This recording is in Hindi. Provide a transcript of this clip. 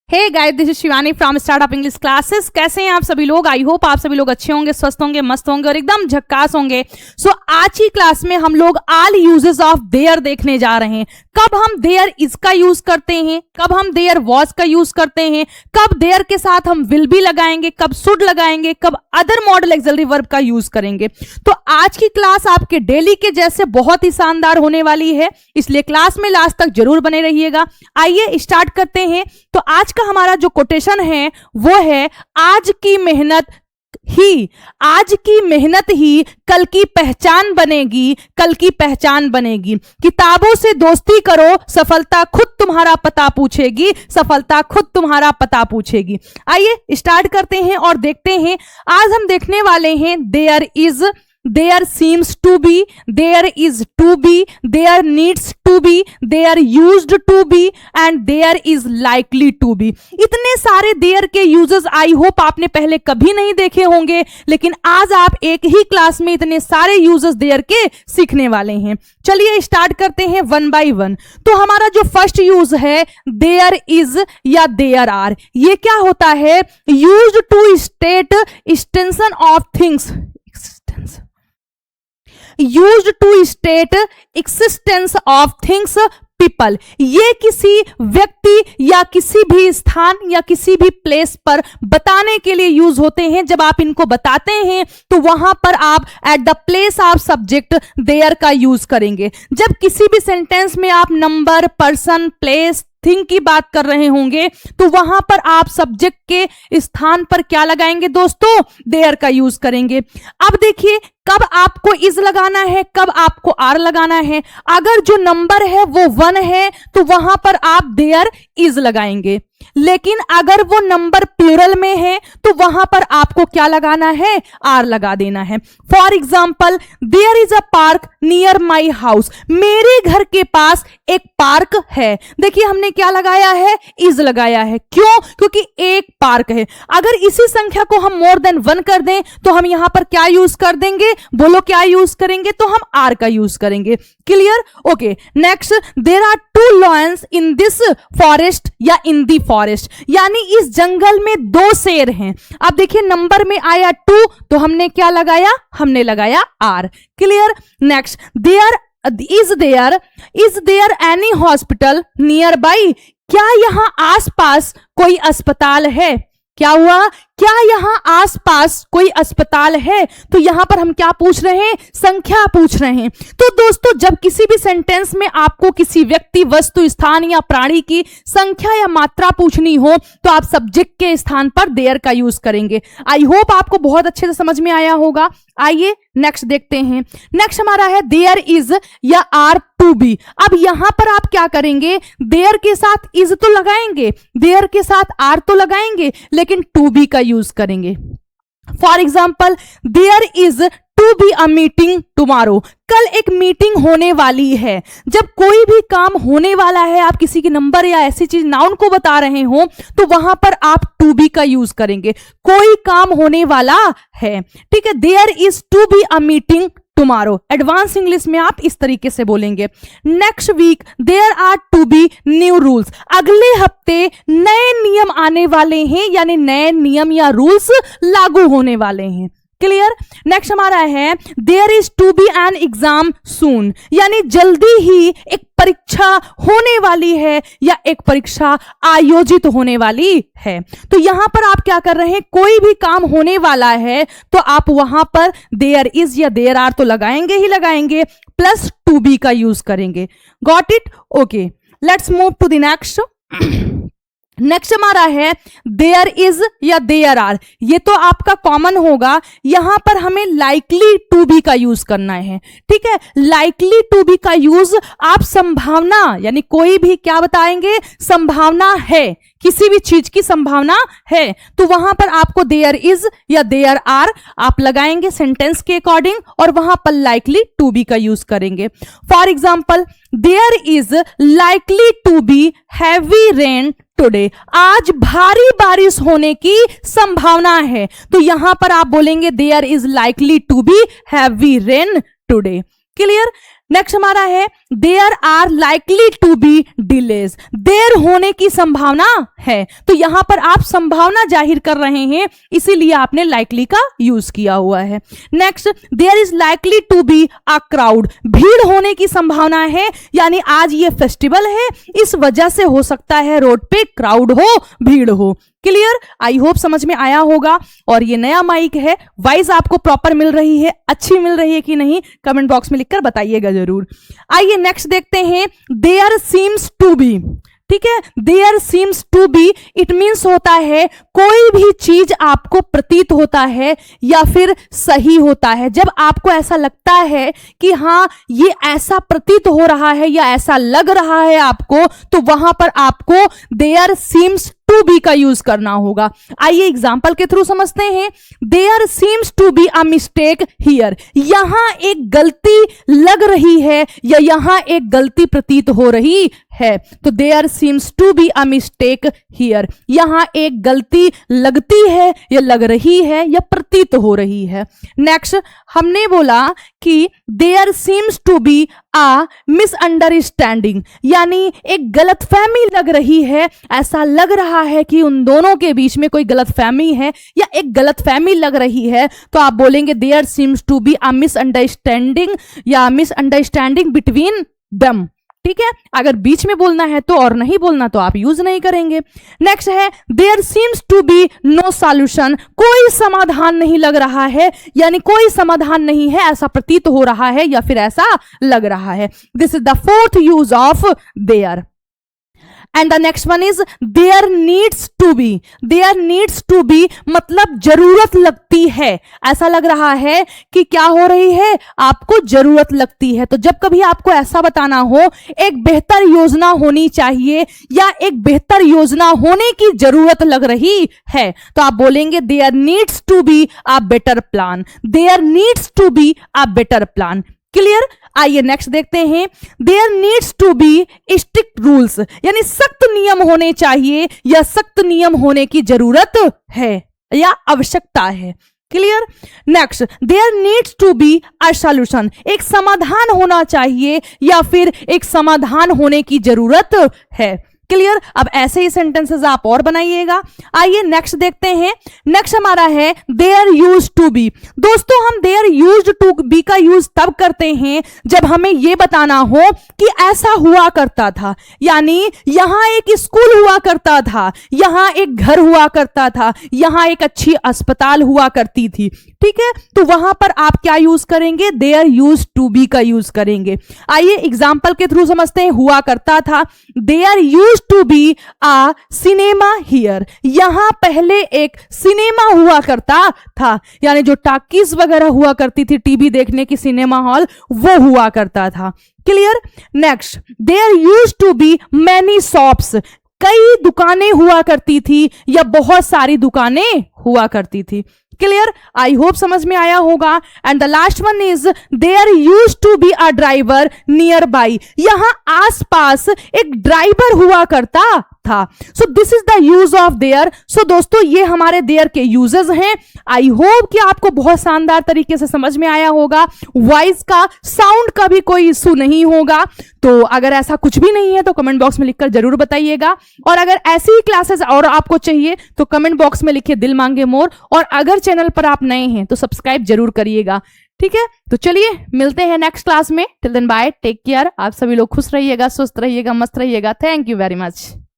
Hey guys, this is Shivani from startup English classes. कैसे हैं आप सभी लोग? आई होप आप सभी लोग अच्छे होंगे, स्वस्थ होंगे, मस्त होंगे और एकदम झक्कास होंगे। सो आज की क्लास में हम लोग ऑल यूजेस ऑफ देयर देखने जा रहे हैं। कब हम देयर इज का यूज करते हैं, कब हम देयर वॉज का यूज करते हैं, कब देयर के साथ हम विल बी लगाएंगे, कब शुड लगाएंगे, कब अदर मॉडल ऑक्सिलरी वर्ब का यूज करेंगे। तो आज की क्लास आपके डेली के जैसे बहुत ही शानदार होने वाली है, इसलिए क्लास में लास्ट तक जरूर बने रहिएगा। आइए स्टार्ट करते हैं। तो आज का हमारा जो कोटेशन है वो है आज की मेहनत ही कल की पहचान बनेगी, कल की पहचान बनेगी। किताबों से दोस्ती करो, सफलता खुद तुम्हारा पता पूछेगी, सफलता खुद तुम्हारा पता पूछेगी। आइए स्टार्ट करते हैं और देखते हैं। आज हम देखने वाले हैं there is, there seems to be, there is to be, there needs to be, there used to be and there is likely to be। इतने सारे there के यूजेस आई होप आपने पहले कभी नहीं देखे होंगे, लेकिन आज आप एक ही क्लास में इतने सारे यूजेस there के सीखने वाले हैं। चलिए स्टार्ट करते हैं वन बाय वन। तो हमारा जो फर्स्ट यूज है there is या there are, ये क्या होता है? used to state extension of things, used to state existence of things, people। ये किसी व्यक्ति या किसी भी स्थान या किसी भी प्लेस पर बताने के लिए यूज होते हैं। जब आप इनको बताते हैं तो वहां पर आप at the place of subject there का यूज करेंगे। जब किसी भी सेंटेंस में आप नंबर, पर्सन, प्लेस, थिंग की बात कर रहे होंगे तो वहां पर आप सब्जेक्ट के स्थान पर क्या लगाएंगे दोस्तों? देयर का यूज करेंगे। अब देखिए, कब आपको इज लगाना है, कब आपको आर लगाना है। अगर जो नंबर है वो 1 है तो वहां पर आप देयर इज लगाएंगे, लेकिन अगर वो नंबर प्लूरल में है तो वहां पर आपको क्या लगाना है? आर लगा देना है। For example, there is a park near my house. मेरे घर के पास एक पार्क है। देखिए हमने क्या लगाया है? इज लगाया है। क्यों? क्योंकि एक पार्क है। अगर इसी संख्या को हम मोर देन 1 कर दें तो हम यहां पर क्या यूज कर देंगे? बोलो क्या यूज करेंगे? तो हम आर का यूज करेंगे। Clear? Okay, next, there are 2 lions in this forest या इन दी फॉरेस्ट, यानी इस जंगल में 2 शेर हैं। अब देखिए नंबर में आया 2 तो हमने क्या लगाया? हमने लगाया are. Clear? Next, is there any hospital nearby? क्या यहां आसपास कोई अस्पताल है? क्या हुआ? क्या यहां आसपास कोई अस्पताल है? तो यहां पर हम क्या पूछ रहे हैं? संख्या पूछ रहे हैं। तो दोस्तों, जब किसी भी सेंटेंस में आपको किसी व्यक्ति, वस्तु, स्थान या प्राणी की संख्या या मात्रा पूछनी हो तो आप सब्जेक्ट के स्थान पर देयर का यूज करेंगे। आई होप आपको बहुत अच्छे से समझ में आया होगा। आइए नेक्स्ट देखते हैं। नेक्स्ट हमारा है देयर इज या आर टू बी। अब यहां पर आप क्या करेंगे? देयर के साथ इज तो लगाएंगे, देयर के साथ आर तो लगाएंगे, लेकिन टू बी का यूज करेंगे। For example, there is to be a meeting tomorrow. कल एक मीटिंग होने वाली है। जब कोई भी काम होने वाला है, आप किसी के नंबर या ऐसी चीज नाउन को बता रहे हो तो वहां पर आप टू बी का यूज करेंगे। कोई काम होने वाला है, ठीक है। There is to be a meeting tomorrow. Advance English में आप इस तरीके से बोलेंगे। Next week there are to be new rules. अगले हफ्ते नए नियम आने वाले हैं, यानी नए नियम या रूल्स लागू होने वाले हैं। क्लियर? नेक्स्ट हमारा है there is to be an exam soon, यानी जल्दी ही एक परीक्षा होने वाली है या एक परीक्षा आयोजित होने वाली है। तो यहां पर आप क्या कर रहे हैं? कोई भी काम होने वाला है तो आप वहां पर देयर इज या देयर आर तो लगाएंगे ही लगाएंगे, प्लस टू बी का यूज करेंगे। Got it? Okay, let's move to the next. Next हमारा है देयर इज या देयर आर। ये तो आपका कॉमन होगा। यहां पर हमें लाइकली टू बी का यूज करना है, ठीक है। लाइकली टू बी का यूज आप संभावना, यानी कोई भी क्या बताएंगे? संभावना है, किसी भी चीज की संभावना है, तो वहां पर आपको देयर इज या देयर आर आप लगाएंगे सेंटेंस के अकॉर्डिंग और वहां पर लाइकली टू बी का यूज करेंगे। For example, there is likely to be heavy rain today. आज भारी बारिश होने की संभावना है, तो यहां पर आप बोलेंगे there is likely to be heavy rain today. Clear? Next हमारा है there are likely to be delays, देर होने की संभावना है। तो यहां पर आप संभावना जाहिर कर रहे हैं, इसीलिए आपने लाइकली का यूज किया हुआ है। Next, there is likely to be a crowd, भीड़ होने की संभावना है, यानी आज ये फेस्टिवल है, इस वजह से हो सकता है रोड पे क्राउड हो, भीड़ हो। क्लियर? आई होप समझ में आया होगा। और ये नया माइक है, वॉइस आपको प्रॉपर मिल रही है, अच्छी मिल रही है कि नहीं, कमेंट बॉक्स में लिखकर बताइएगा जरूर। आइए नेक्स्ट देखते हैं, देयर सीम्स टू बी। ठीक है, there seems to be, it means होता है कोई भी चीज आपको प्रतीत होता है या फिर सही होता है। जब आपको ऐसा लगता है कि हाँ ये ऐसा प्रतीत हो रहा है या ऐसा लग रहा है आपको, तो वहां पर आपको देयर सीम्स टू बी का यूज करना होगा। आइए एग्जाम्पल के थ्रू समझते हैं। There seems to be a mistake here, यहां एक गलती लग रही है या यहां एक गलती प्रतीत हो रही है। तो there seems to be a mistake here, यहां एक गलती लगती है या लग रही है या प्रतीत हो रही है। नेक्स्ट, हमने बोला कि there seems to be a misunderstanding, यानी एक गलतफहमी लग रही है, ऐसा लग रहा है कि उन दोनों के बीच में कोई गलतफहमी है या एक गलतफहमी लग रही है। तो आप बोलेंगे there seems to be a misunderstanding या मिसअंडरस्टैंडिंग बिटवीन देम। ठीक है, अगर बीच में बोलना है तो, और नहीं बोलना तो आप यूज नहीं करेंगे। नेक्स्ट है there seems to be no solution, कोई समाधान नहीं लग रहा है, यानी कोई समाधान नहीं है, ऐसा प्रतीत हो रहा है या फिर ऐसा लग रहा है। This is the fourth use of there. And the next one is there needs to be. There needs to be मतलब जरूरत लगती है, ऐसा लग रहा है कि क्या हो रही है, आपको जरूरत लगती है। तो जब कभी आपको ऐसा बताना हो एक बेहतर योजना होनी चाहिए या एक बेहतर योजना होने की जरूरत लग रही है, तो आप बोलेंगे there needs to be a better plan. There needs to be a better plan. Clear? आइए नेक्स्ट देखते हैं, there needs to be strict rules, यानी सख्त नियम होने चाहिए या सख्त नियम होने की जरूरत है या आवश्यकता है। Clear? Next, there needs to be a solution, एक समाधान होना चाहिए या फिर एक समाधान होने की जरूरत है। क्लियर? अब ऐसे ही सेंटेंसेस आप और बनाइएगा। आइए नेक्स्ट देखते हैं। नेक्स्ट हमारा है देयर यूज टू बी। दोस्तों, हम देयर यूज टू बी का यूज तब करते हैं जब हमें यह बताना हो कि ऐसा हुआ करता था, यानी यहां एक स्कूल हुआ करता था, यहां एक घर हुआ करता था, यहां एक अच्छी अस्पताल हुआ करती थी। ठीक है, तो वहां पर आप क्या यूज करेंगे, देयर यूज टू बी का यूज करेंगे। आइए एग्जाम्पल के थ्रू समझते हैं। हुआ करता था, there used to be a cinema here, यहां पहले एक सिनेमा हुआ करता था, यानी जो टॉकीज वगैरह हुआ करती थी, टीवी देखने की सिनेमा हॉल, वो हुआ करता था। Clear? Next, there used to be many shops, कई दुकानें हुआ करती थी या बहुत सारी दुकानें हुआ करती थी। क्लियर? आई होप समझ में आया होगा। And the last one is there used to be a driver nearby, यहां आसपास एक ड्राइवर हुआ करता था। So this is the use of there. So दोस्तों, ये हमारे देयर के यूजेस हैं। आई होप कि आपको बहुत शानदार तरीके से समझ में आया होगा। वॉइस का, साउंड का भी कोई इशू नहीं होगा। तो अगर ऐसा कुछ भी नहीं है तो कमेंट बॉक्स में लिखकर जरूर बताइएगा। और अगर ऐसी ही क्लासेस और आपको चाहिए तो कमेंट बॉक्स में लिखिए दिल मांगे मोर। और अगर चैनल पर आप नए हैं तो सब्सक्राइब जरूर करिएगा। ठीक है, तो चलिए मिलते हैं नेक्स्ट क्लास में। Till then bye, take care. आप सभी लोग खुश रहिएगा, स्वस्थ रहिएगा, मस्त रहिएगा। Thank you very much.